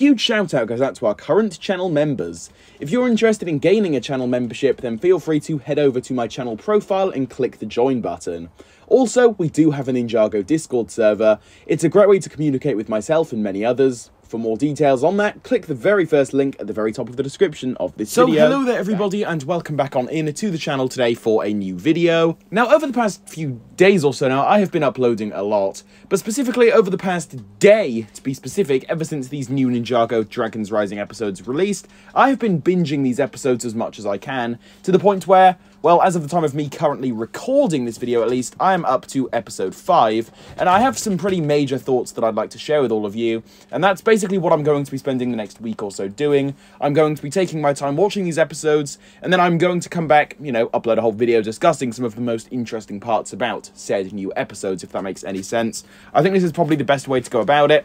Huge shout out goes out to our current channel members. If you're interested in gaining a channel membership, then feel free to head over to my channel profile and click the join button. Also, we do have a Ninjago Discord server. It's a great way to communicate with myself and many others. For more details on that, click the very first link at the very top of the description of this video. So hello there everybody, and welcome back on in to the channel today for a new video. Now, over the past few days or so now, I have been uploading a lot, but specifically over the past day, to be specific, ever since these new Ninjago Dragons Rising episodes released, I have been binging these episodes as much as I can, to the point where, well, as of the time of me currently recording this video at least, I am up to episode 5, and I have some pretty major thoughts that I'd like to share with all of you, and that's basically what I'm going to be spending the next week or so doing. I'm going to be taking my time watching these episodes, and then I'm going to come back, you know, upload a whole video discussing some of the most interesting parts about said new episodes, if that makes any sense. I think this is probably the best way to go about it,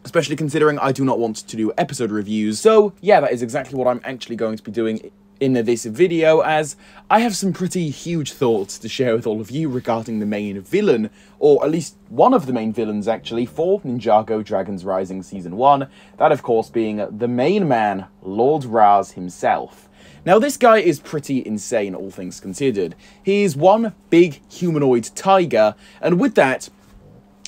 especially considering I do not want to do episode reviews. So, yeah, that is exactly what I'm actually going to be doing in this video, as I have some pretty huge thoughts to share with all of you regarding the main villain, or at least one of the main villains actually, for Ninjago Dragons Rising Season 1, that of course being the main man, Lord Ras himself. Now, this guy is pretty insane, all things considered. He is one big humanoid tiger, and with that,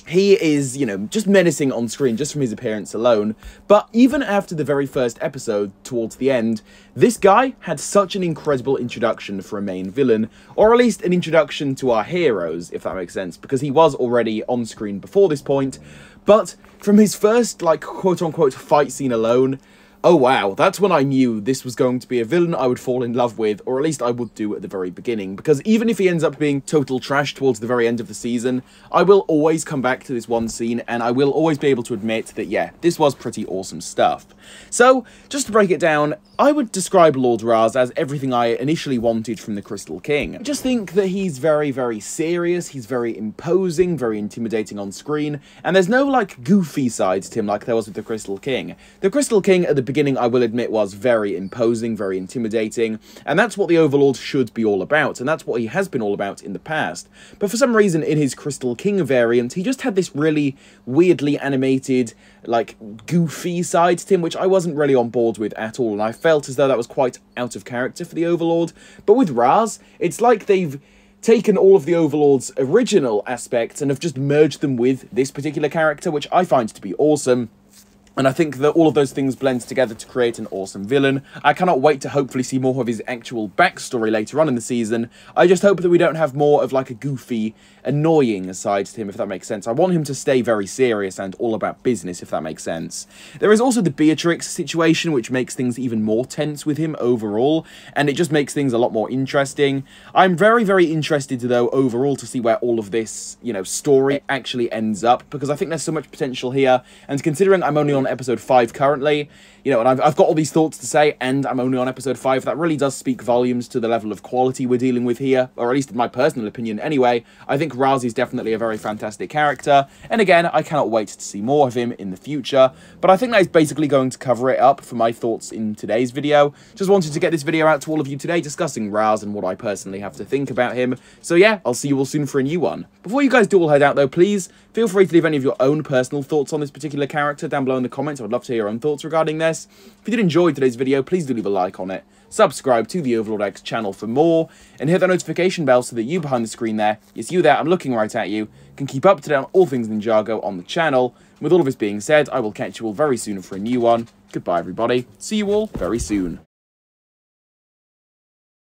he is, you know, just menacing on screen just from his appearance alone. But even after the very first episode, towards the end, this guy had such an incredible introduction for a main villain, or at least an introduction to our heroes, if that makes sense, because he was already on screen before this point. But from his first, like, quote-unquote fight scene alone, oh wow, that's when I knew this was going to be a villain I would fall in love with, or at least I would do at the very beginning, because even if he ends up being total trash towards the very end of the season, I will always come back to this one scene, and I will always be able to admit that, yeah, this was pretty awesome stuff. So, just to break it down, I would describe Lord Ras as everything I initially wanted from the Crystal King. I just think that he's very, very serious, he's very imposing, very intimidating on screen, and there's no, like, goofy side to him like there was with the Crystal King. The Crystal King, at the beginning, I will admit, was very imposing, very intimidating, and that's what the Overlord should be all about, and that's what he has been all about in the past. But for some reason, in his Crystal King variant, he just had this really weirdly animated, like, goofy side to him, which I wasn't really on board with at all, and I felt as though that was quite out of character for the Overlord. But with Ras, it's like they've taken all of the Overlord's original aspects and have just merged them with this particular character, which I find to be awesome. And I think that all of those things blend together to create an awesome villain. I cannot wait to hopefully see more of his actual backstory later on in the season. I just hope that we don't have more of like a goofy, annoying side to him, if that makes sense. I want him to stay very serious and all about business, if that makes sense. There is also the Beatrix situation, which makes things even more tense with him overall, and it just makes things a lot more interesting. I'm very, very interested, though, overall to see where all of this, you know, story actually ends up, because I think there's so much potential here, and considering I'm only on episode 5 currently, you know, and I've got all these thoughts to say, and I'm only on episode 5, that really does speak volumes to the level of quality we're dealing with here, or at least in my personal opinion anyway. I think Ras is definitely a very fantastic character, and again, I cannot wait to see more of him in the future, but I think that is basically going to cover it up for my thoughts in today's video. Just wanted to get this video out to all of you today, discussing Ras and what I personally have to think about him. So yeah, I'll see you all soon for a new one. Before you guys do all head out though, please feel free to leave any of your own personal thoughts on this particular character down below in the comments. I would love to hear your own thoughts regarding this. If you did enjoy today's video, please do leave a like on it, subscribe to the Overlord X channel for more, and hit that notification bell so that you behind the screen there, yes you there, I'm looking right at you, can keep up to date on all things Ninjago on the channel. With all of this being said, I will catch you all very soon for a new one. Goodbye everybody, see you all very soon.